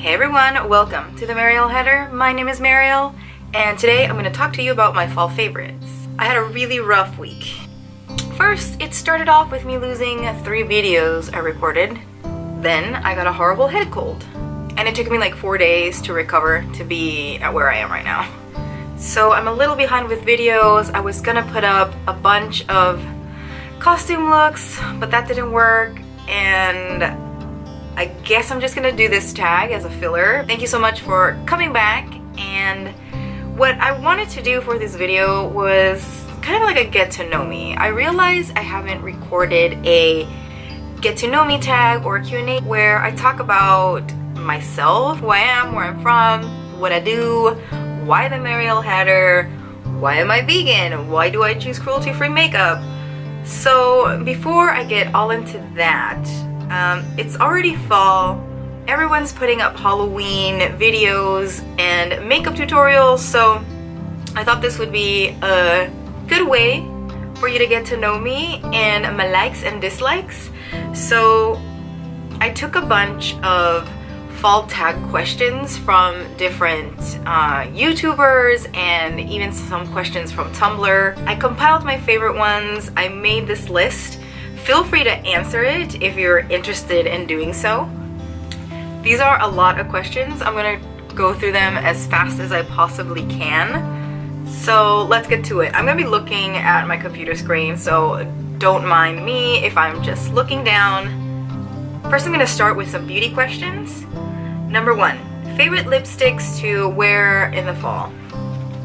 Hey everyone, welcome to the Mariel header. My name is Mariel, and today I'm going to talk to you about my fall favorites. I had a really rough week. First, it started off with me losing 3 videos I recorded. Then I got a horrible head cold, and it took me like 4 days to recover to be at where I am right now. So I'm a little behind with videos. I was gonna put up a bunch of costume looks, but that didn't work, and I guess I'm just gonna do this tag as a filler. Thank you so much for coming back, and what I wanted to do for this video was kind of like a get to know me. I realized I haven't recorded a get to know me tag or a Q&A where I talk about myself, who I am, where I'm from, what I do, why the Mariel header, why am I vegan, why do I choose cruelty-free makeup. So before I get all into that, it's already fall. Everyone's putting up Halloween videos and makeup tutorials, so I thought this would be a good way for you to get to know me and my likes and dislikes. So I took a bunch of fall tag questions from different YouTubers and even some questions from Tumblr. I compiled my favorite ones. I made this list. Feel free to answer it if you're interested in doing so. These are a lot of questions. I'm gonna go through them as fast as I possibly can. So let's get to it. I'm gonna be looking at my computer screen, so don't mind me if I'm just looking down. First, I'm gonna start with some beauty questions. Number 1, favorite lipsticks to wear in the fall.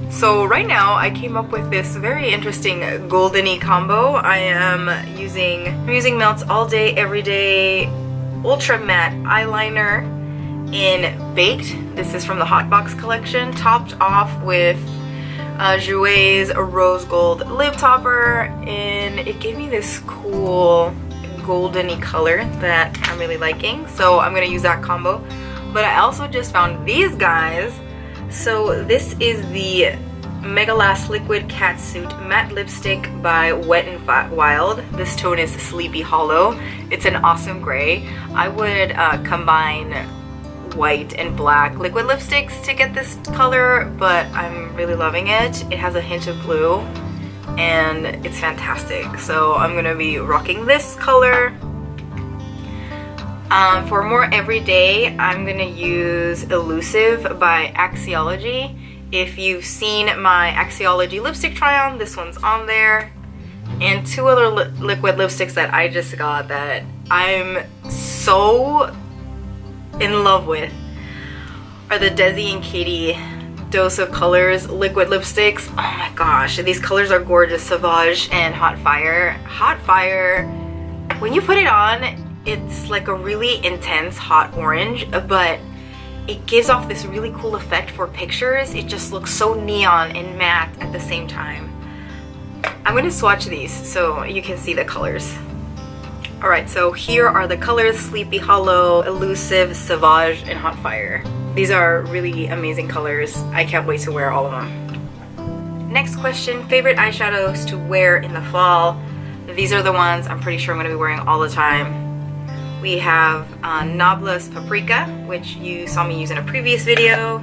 So right now I came up with this very interesting goldeny combo. I am using Melts All Day Everyday Ultra Matte Eyeliner in Baked. This is from the Hot Box collection, topped off with Jouer's Rose Gold Lip Topper, and it gave me this cool goldeny color that I'm really liking. So I'm gonna use that combo. But I also just found these guys. So this is the Mega Last Liquid Catsuit Matte Lipstick by Wet n Wild. This tone is Sleepy Hollow. It's an awesome gray. I would combine white and black liquid lipsticks to get this color, but I'm really loving it. It has a hint of blue and it's fantastic. So I'm gonna be rocking this color. For more everyday, I'm gonna use Elusive by Axiology. If you've seen my Axiology lipstick try on, this one's on there. And 2 other liquid lipsticks that I just got that I'm so in love with are the Desi and Katie Dose of Colors liquid lipsticks. Oh my gosh, these colors are gorgeous. Sauvage and Hot Fire. Hot Fire, when you put it on, it's like a really intense hot orange, but it gives off this really cool effect for pictures. It just looks so neon and matte at the same time. I'm gonna swatch these so you can see the colors. Alright, so here are the colors: Sleepy Hollow, Elusive, Sauvage, and Hot Fire. These are really amazing colors. I can't wait to wear all of them. Next question, favorite eyeshadows to wear in the fall. These are the ones I'm pretty sure I'm gonna be wearing all the time. We have Nobla's Paprika, which you saw me use in a previous video.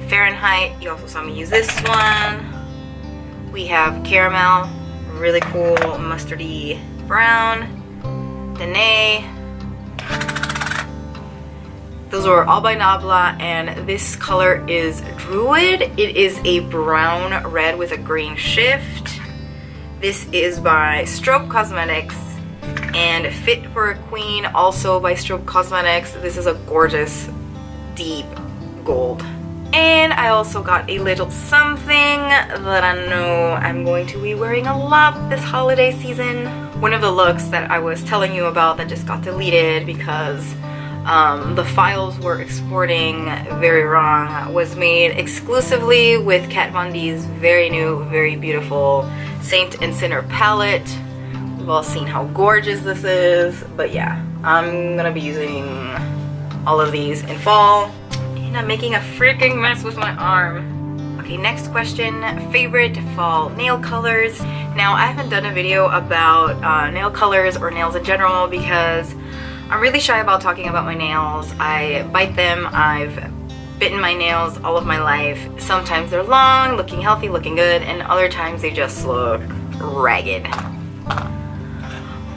Fahrenheit, you also saw me use this one. We have Caramel, really cool mustardy brown. Danae. Those were all by Nobla, and this color is Druid. It is a brown red with a green shift. This is by Strobe Cosmetics. And Fit for a Queen, also by Strobe Cosmetics. This is a gorgeous deep gold. And I also got a little something that I know I'm going to be wearing a lot this holiday season. One of the looks that I was telling you about that just got deleted because the files were exporting very wrong was made exclusively with Kat Von D's very new, very beautiful Saint and Sinner palette. We've all seen how gorgeous this is, but yeah, I'm gonna be using all of these in fall. And I'm making a freaking mess with my arm. Okay, next question, favorite fall nail colors. Now, I haven't done a video about nail colors or nails in general because I'm really shy about talking about my nails. I bite them. I've bitten my nails all of my life. Sometimes they're long, looking healthy, looking good, and other times they just look ragged.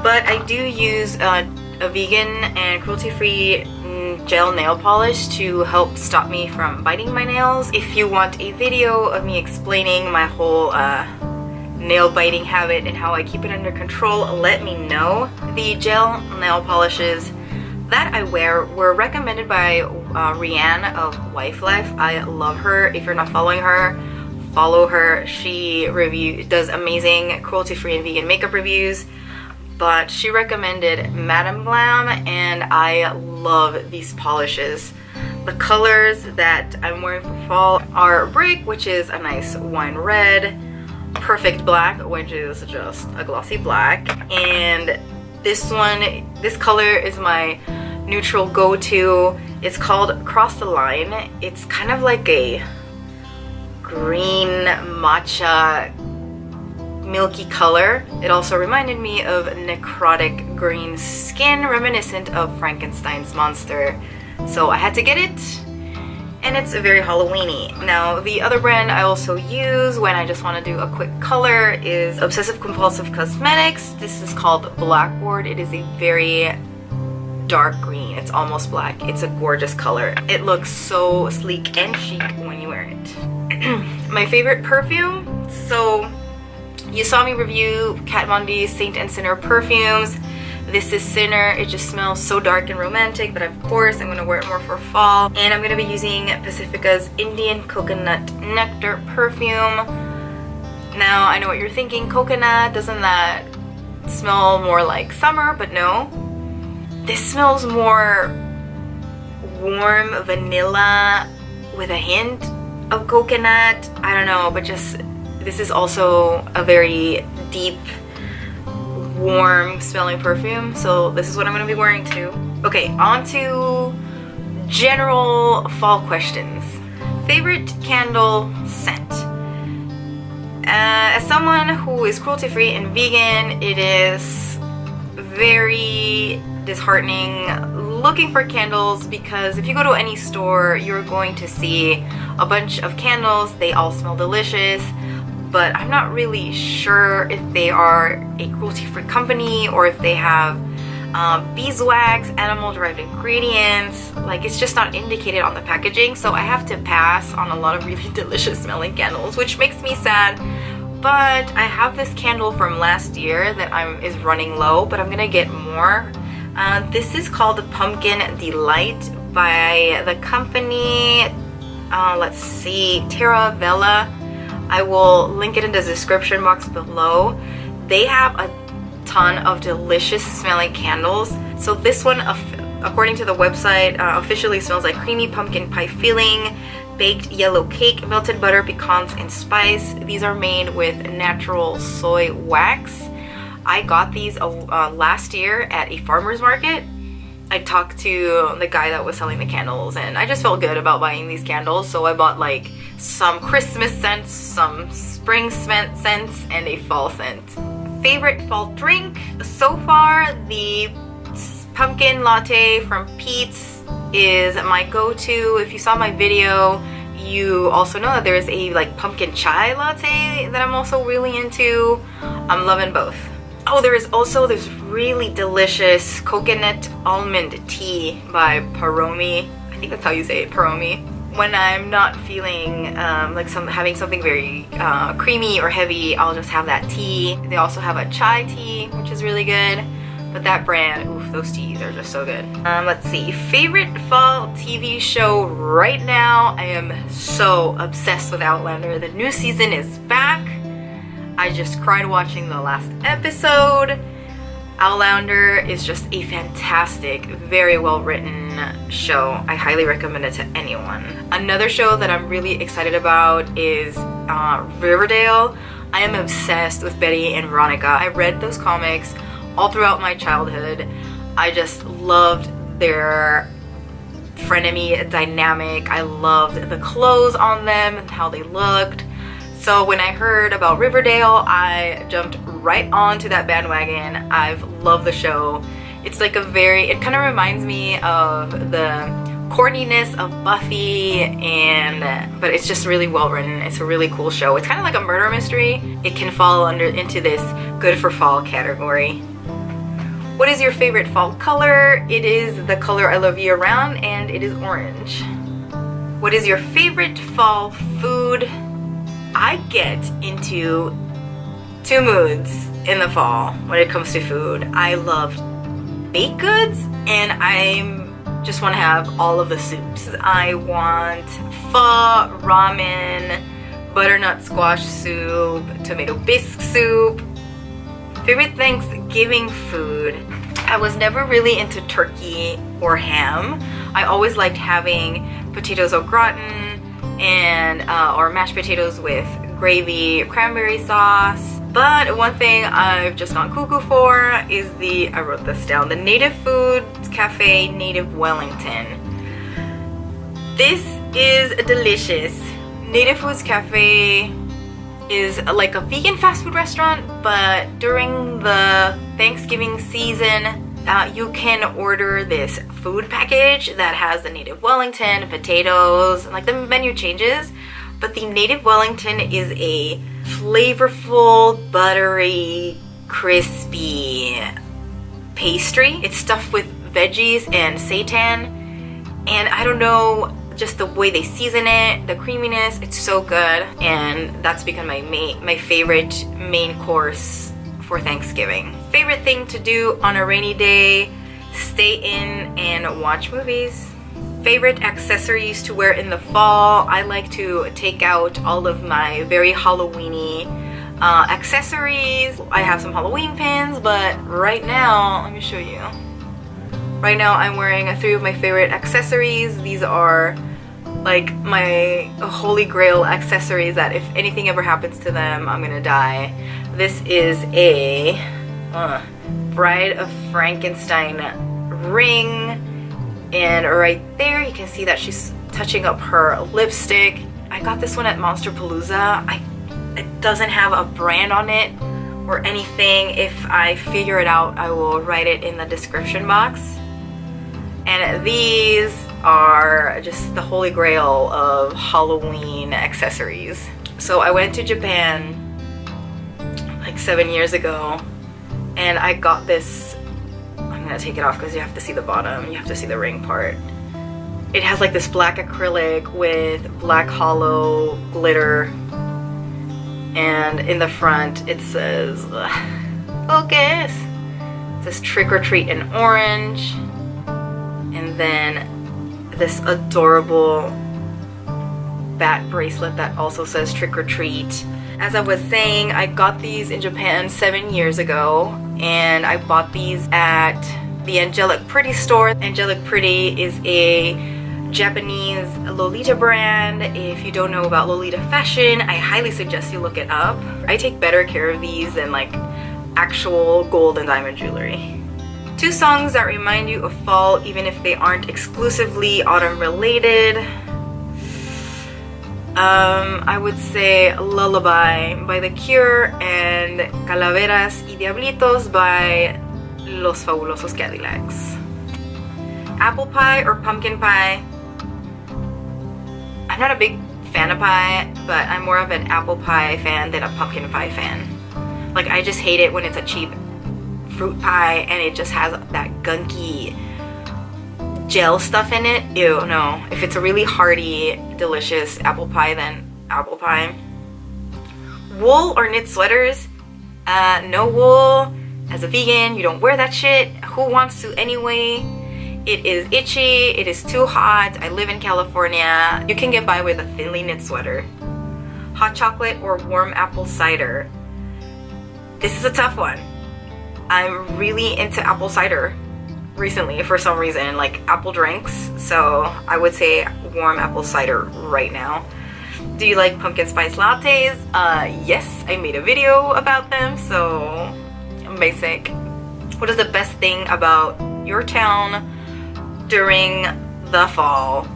But I do use a vegan and cruelty-free gel nail polish to help stop me from biting my nails. If you want a video of me explaining my whole nail biting habit and how I keep it under control, let me know. The gel nail polishes that I wear were recommended by Rianne of Wife Life. I love her. If you're not following her, follow her. She does amazing cruelty-free and vegan makeup reviews. But she recommended Madame Glam, and I love these polishes. The colors that I'm wearing for fall are Brick, which is a nice wine red, Perfect Black, which is just a glossy black, and this color is my neutral go-to. It's called Cross the Line. It's kind of like a green matcha milky color. It also reminded me of necrotic green skin, reminiscent of Frankenstein's monster. So I had to get it, and it's very Halloweeny. Now, the other brand I also use when I just want to do a quick color is Obsessive Compulsive Cosmetics. This is called Blackboard. It is a very dark green. It's almost black. It's a gorgeous color. It looks so sleek and chic when you wear it. My favorite perfume. So you saw me review Kat Von D's Saint and Sinner perfumes. This is Sinner. It just smells so dark and romantic, but of course I'm going to wear it more for fall. And I'm going to be using Pacifica's Indian Coconut Nectar perfume. Now, I know what you're thinking. Coconut, doesn't that smell more like summer? But no. This smells more warm vanilla with a hint of coconut. I don't know, but just this is also a very deep, warm smelling perfume. So this is what I'm going to be wearing too. Okay, on to general fall questions. Favorite candle scent? As someone who is cruelty-free and vegan, it is very disheartening looking for candles, because if you go to any store, you're going to see a bunch of candles. They all smell delicious, but I'm not really sure if they are a cruelty-free company or if they have beeswax, animal-derived ingredients. Like, it's just not indicated on the packaging, so I have to pass on a lot of really delicious smelling candles, which makes me sad. But I have this candle from last year that is running low, but I'm gonna get more. This is called Pumpkin Delight by the company, let's see, Terra Vela. I will link it in the description box below. They have a ton of delicious smelling candles. So this one, according to the website, officially smells like creamy pumpkin pie filling, baked yellow cake, melted butter, pecans, and spice. These are made with natural soy wax. I got these last year at a farmer's market. I talked to the guy that was selling the candles, and I just felt good about buying these candles, so I bought like some Christmas scents, some spring scents, and a fall scent. Favorite fall drink? So far, the pumpkin latte from Pete's is my go-to. If you saw my video, you also know that there is a like pumpkin chai latte that I'm also really into. I'm loving both. Oh, there is also this really delicious coconut almond tea by Paromi. I think that's how you say it, Paromi. When I'm not feeling having something very creamy or heavy, I'll just have that tea. They also have a chai tea, which is really good. But that brand, oof, those teas are just so good. Let's see, favorite fall TV show right now. I am so obsessed with Outlander. The new season is back. I just cried watching the last episode. Outlander is just a fantastic, very well written show. I highly recommend it to anyone. Another show that I'm really excited about is Riverdale. I am obsessed with Betty and Veronica. I read those comics all throughout my childhood. I just loved their frenemy dynamic. I loved the clothes on them and how they looked. So when I heard about Riverdale, I jumped right onto that bandwagon. I've loved the show, It's like it kind of reminds me of the corniness of Buffy, but it's just really well written. It's a really cool show. It's kind of like a murder mystery. It can fall into this good for fall category. What is your favorite fall color? It is the color I love year round, and it is orange. What is your favorite fall food? I get into two moods in the fall when it comes to food. I love baked goods, and I just want to have all of the soups. I want pho, ramen, butternut squash soup, tomato bisque soup. Favorite Thanksgiving food? I was never really into turkey or ham. I always liked having potatoes au gratin and or mashed potatoes with gravy, cranberry sauce. But one thing I've just gone cuckoo for is I wrote this down, the Native Foods Cafe Native Wellington. This is delicious. Native Foods Cafe is like a vegan fast food restaurant, but during the Thanksgiving season, you can order this food package that has the Native Wellington, potatoes, like the menu changes, but the Native Wellington is a flavorful, buttery, crispy pastry. It's stuffed with veggies and seitan, and I don't know, just the way they season it, the creaminess, it's so good, and that's become my favorite main course for Thanksgiving. Favorite thing to do on a rainy day? Stay in and watch movies. Favorite accessories to wear in the fall? I like to take out all of my very Halloween-y accessories. I have some Halloween pins, but right now, let me show you. Right now I'm wearing 3 of my favorite accessories. These are like my holy grail accessories that if anything ever happens to them, I'm gonna die. This is a Bride of Frankenstein ring, and right there you can see that she's touching up her lipstick. I got this one at Monsterpalooza. It doesn't have a brand on it or anything. If I figure it out, I will write it in the description box. And these are just the holy grail of Halloween accessories. So I went to Japan like 7 years ago, and I got this. I'm gonna take it off because you have to see the bottom, you have to see the ring part. It has like this black acrylic with black hollow glitter, and in the front it says, focus, it says trick or treat in orange, and then this adorable bat bracelet that also says trick or treat. As I was saying, I got these in Japan 7 years ago, and I bought these at the Angelic Pretty store. Angelic Pretty is a Japanese Lolita brand. If you don't know about Lolita fashion, I highly suggest you look it up. I take better care of these than like actual gold and diamond jewelry. 2 songs that remind you of fall even if they aren't exclusively autumn related. I would say Lullaby by The Cure and Calaveras y Diablitos by Los Fabulosos Cadillacs. Apple pie or pumpkin pie? I'm not a big fan of pie, but I'm more of an apple pie fan than a pumpkin pie fan. Like, I just hate it when it's a cheap fruit pie and it just has that gunky gel stuff in it. Ew, no. If it's a really hearty, delicious apple pie, then apple pie. Wool or knit sweaters? No wool. As a vegan, you don't wear that shit. Who wants to anyway? It is itchy, it is too hot. I live in California. You can get by with a thinly knit sweater. Hot chocolate or warm apple cider? This is a tough one. I'm really into apple cider recently for some reason, like apple drinks, so I would say warm apple cider right now. Do you like pumpkin spice lattes? Yes, I made a video about them, so basic. What is the best thing about your town during the fall?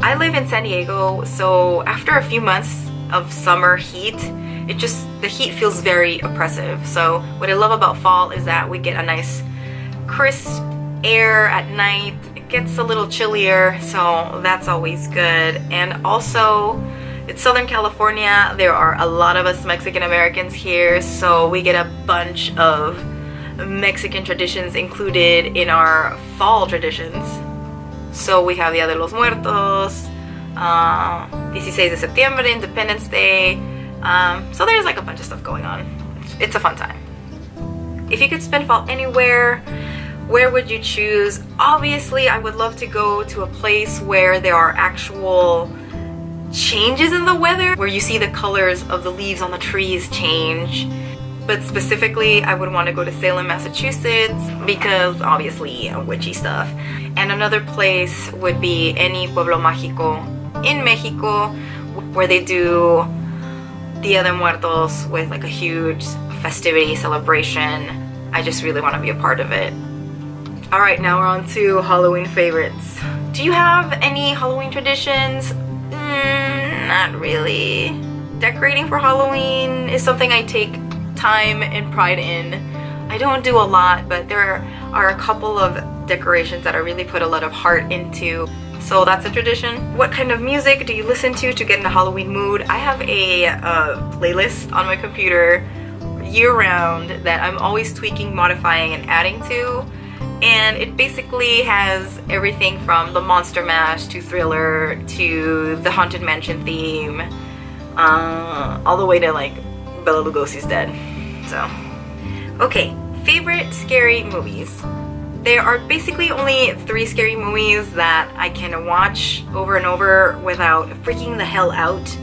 I live in San Diego, so after a few months of summer heat, the heat feels very oppressive. So what I love about fall is that we get a nice crisp air at night. It gets a little chillier, so that's always good. And also, it's Southern California. There are a lot of us Mexican Americans here, so we get a bunch of Mexican traditions included in our fall traditions. So we have Dia de los Muertos, 16 de Septiembre, Independence Day. So there's like a bunch of stuff going on. It's a fun time. If you could spend fall anywhere, where would you choose? Obviously, I would love to go to a place where there are actual changes in the weather, where you see the colors of the leaves on the trees change. But specifically, I would want to go to Salem, Massachusetts, because obviously witchy stuff. And another place would be any pueblo mágico in Mexico, where they do Dia de Muertos with like a huge festivity celebration. I just really want to be a part of it. Alright, now we're on to Halloween favorites. Do you have any Halloween traditions? Not really. Decorating for Halloween is something I take time and pride in. I don't do a lot, but there are a couple of decorations that I really put a lot of heart into. So that's a tradition. What kind of music do you listen to get in the Halloween mood? I have a playlist on my computer year-round that I'm always tweaking, modifying, and adding to. And it basically has everything from the Monster Mash to Thriller to the Haunted Mansion theme, all the way to like Bela Lugosi's dead. So, okay, favorite scary movies. There are basically only 3 scary movies that I can watch over and over without freaking the hell out.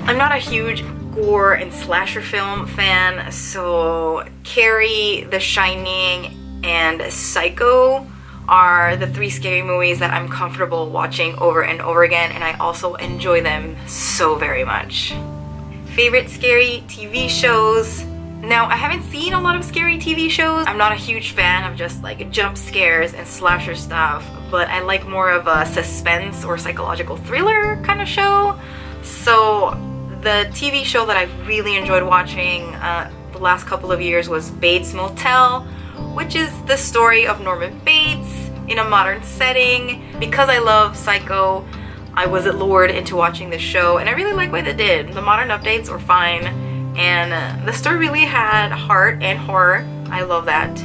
I'm not a huge gore and slasher film fan, so Carrie, The Shining, and Psycho are the 3 scary movies that I'm comfortable watching over and over again, and I also enjoy them so very much. Favorite scary TV shows. Now, I haven't seen a lot of scary TV shows. I'm not a huge fan of just like jump scares and slasher stuff, but I like more of a suspense or psychological thriller kind of show. So the TV show that I've really enjoyed watching the last couple of years was Bates Motel, which is the story of Norman Bates in a modern setting. Because I love Psycho, I was lured into watching this show, and I really like what they did. The modern updates were fine, and the story really had heart and horror. I love that.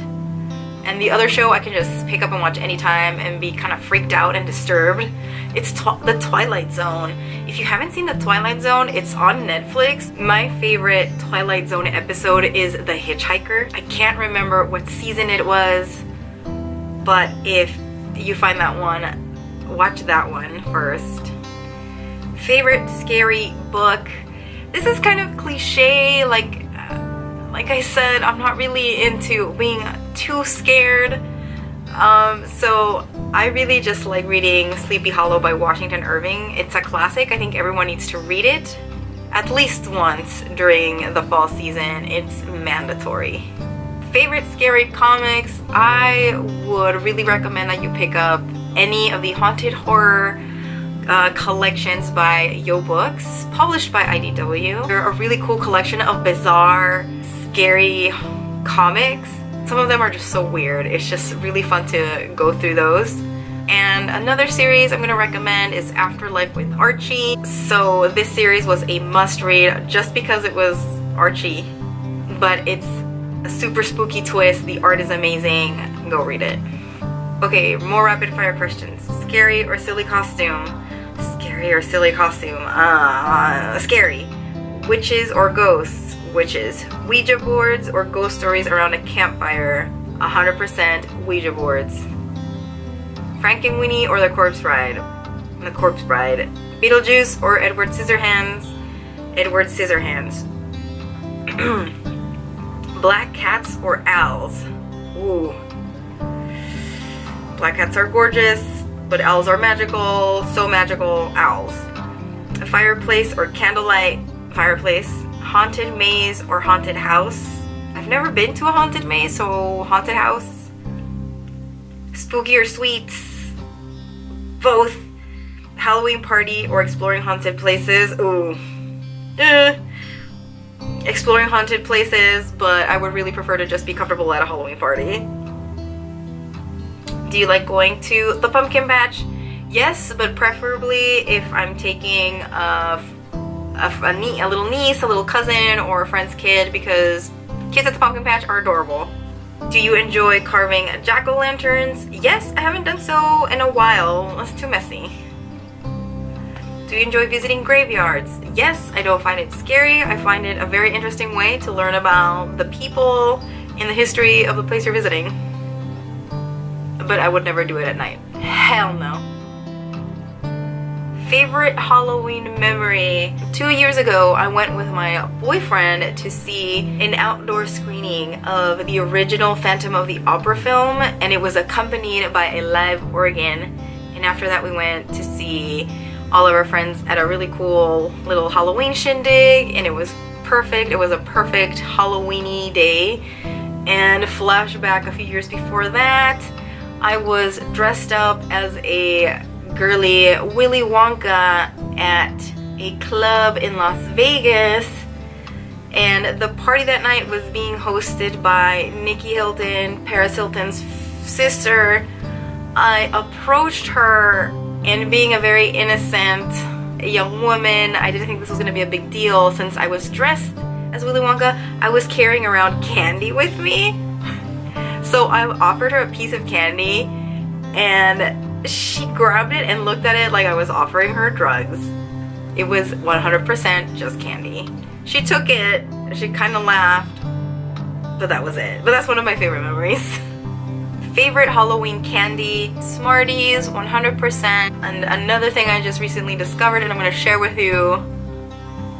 And the other show I can just pick up and watch anytime and be kind of freaked out and disturbed. It's The Twilight Zone. If you haven't seen The Twilight Zone, it's on Netflix. My favorite Twilight Zone episode is The Hitchhiker. I can't remember what season it was, but if you find that one, watch that one first. Favorite scary book. This is kind of cliche, like I said, I'm not really into being too scared. So I really just like reading Sleepy Hollow by Washington Irving. It's a classic. I think everyone needs to read it at least once during the fall season. It's mandatory. Favorite scary comics. I would really recommend that you pick up any of the haunted horror collections by Yo Books, published by IDW. They're a really cool collection of bizarre, scary comics. Some of them are just so weird. It's just really fun to go through those. And another series I'm going to recommend is Afterlife with Archie. So this series was a must-read just because it was Archie, but it's a super spooky twist. The art is amazing. Go read it. Okay, more rapid-fire questions. Scary or silly costume? Scary or silly costume? Scary. Witches or ghosts? Witches. Ouija boards or ghost stories around a campfire? 100% Ouija boards. Frankenweenie or The Corpse Bride? The Corpse Bride. Beetlejuice or Edward Scissorhands? Edward Scissorhands. Black cats or owls? Ooh. Black cats are gorgeous, but owls are magical. So magical, owls. A fireplace or candlelight? Fireplace. Haunted maze or haunted house? I've never been to a haunted maze, so haunted house. Spooky or sweets? Both. Halloween party or exploring haunted places? Ooh. Exploring haunted places, but I would really prefer to just be comfortable at a Halloween party. Do you like going to the pumpkin patch? Yes, but preferably if I'm taking a little niece, a little cousin, or a friend's kid, because kids at the pumpkin patch are adorable. Do you enjoy carving jack-o'-lanterns? Yes, I haven't done so in a while. It's too messy. Do you enjoy visiting graveyards? Yes, I don't find it scary. I find it a very interesting way to learn about the people and the history of the place you're visiting. But I would never do it at night. Hell no. Favorite Halloween memory? 2 years ago, I went with my boyfriend to see an outdoor screening of the original Phantom of the Opera film, and it was accompanied by a live organ. And after that, we went to see all of our friends at a really cool little Halloween shindig, and it was perfect. It was a perfect Halloween-y day. And flashback a few years before that, I was dressed up as a girly Willy Wonka at a club in Las Vegas, and the party that night was being hosted by Nikki Hilton, Paris Hilton's sister. I approached her, and being a very innocent young woman, I didn't think this was going to be a big deal. Since I was dressed as Willy Wonka, I was carrying around candy with me. So I offered her a piece of candy, and she grabbed it and looked at it like I was offering her drugs. It was 100% just candy. She took it, she kind of laughed, but that was it. But that's one of my favorite memories. Favorite Halloween candy? Smarties, 100%. And another thing I just recently discovered and I'm going to share with you.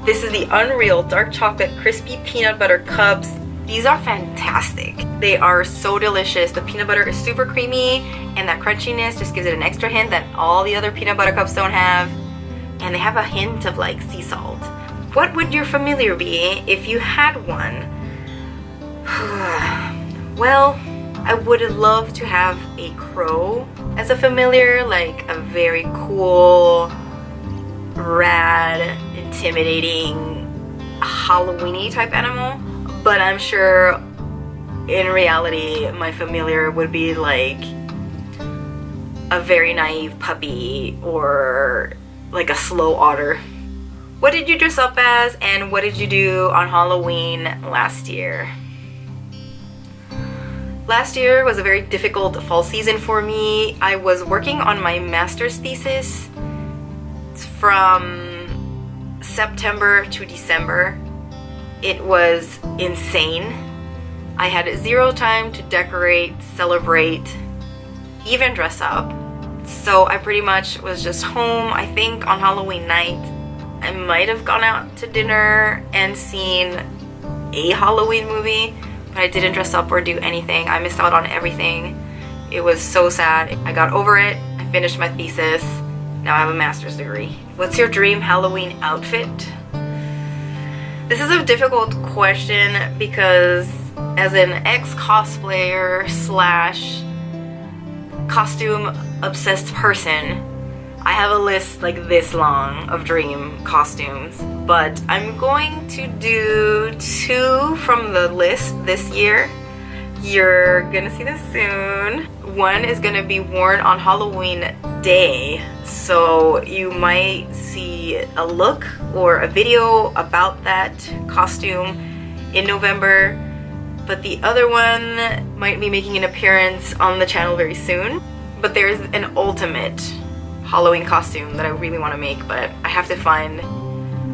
This is the Unreal Dark Chocolate Crispy Peanut Butter Cups. These are fantastic. They are so delicious. The peanut butter is super creamy, and that crunchiness just gives it an extra hint that all the other peanut butter cups don't have. And they have a hint of like sea salt. What would your familiar be if you had one? Well, I would love to have a crow as a familiar, like a very cool, rad, intimidating, Halloween-y type animal. But I'm sure in reality my familiar would be like a very naive puppy or like a slow otter. What did you dress up as, and what did you do on Halloween last year? Last year was a very difficult fall season for me. I was working on my master's thesis from September to December. It was insane. I had zero time to decorate, celebrate, even dress up. So I pretty much was just home. I think on Halloween night, I might have gone out to dinner and seen a Halloween movie, but I didn't dress up or do anything. I missed out on everything. It was so sad. I got over it. I finished my thesis. Now I have a master's degree. What's your dream Halloween outfit? This is a difficult question because as an ex-cosplayer slash costume obsessed person, I have a list like this long of dream costumes, but I'm going to do 2 from the list this year. You're gonna see this soon. One is gonna be worn on Halloween day, so you might see a look or a video about that costume in November, but the other one might be making an appearance on the channel very soon. But there's an ultimate Halloween costume that I really want to make, but I have to find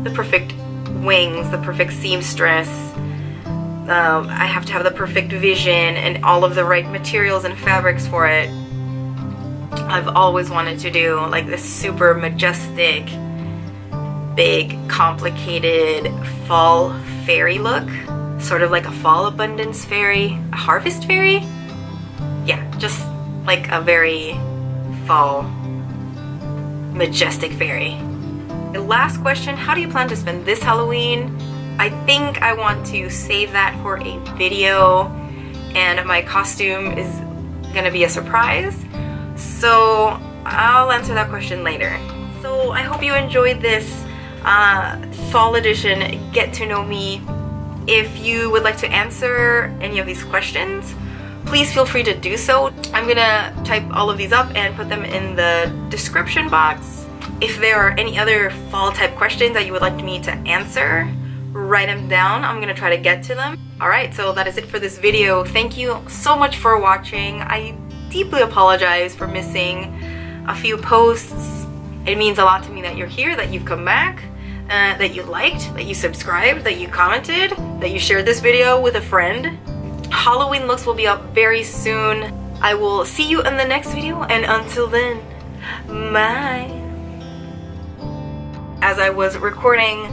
the perfect wings, the perfect seamstress. I have to have the perfect vision and all of the right materials and fabrics for it. I've always wanted to do like this super majestic, big, complicated fall fairy look. Sort of like a fall abundance fairy, a harvest fairy? Yeah, just like a very fall, majestic fairy. The last question, how do you plan to spend this Halloween? I think I want to save that for a video, and my costume is gonna be a surprise. So I'll answer that question later. So I hope you enjoyed this fall edition Get to Know Me. If you would like to answer any of these questions, please feel free to do so. I'm gonna type all of these up and put them in the description box. If there are any other fall type questions that you would like me to answer, write them down. I'm gonna try to get to them. Alright, so that is it for this video. Thank you so much for watching. I deeply apologize for missing a few posts. It means a lot to me that you're here, that you've come back, that you liked, that you subscribed, that you commented, that you shared this video with a friend. Halloween looks will be up very soon. I will see you in the next video, and until then, bye. As I was recording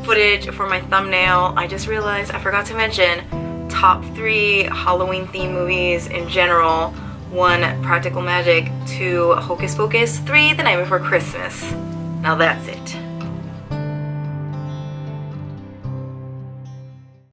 footage for my thumbnail, I just realized I forgot to mention top 3 Halloween themed movies in general. 1, Practical Magic. 2, Hocus Pocus. 3, The Night Before Christmas. Now that's it.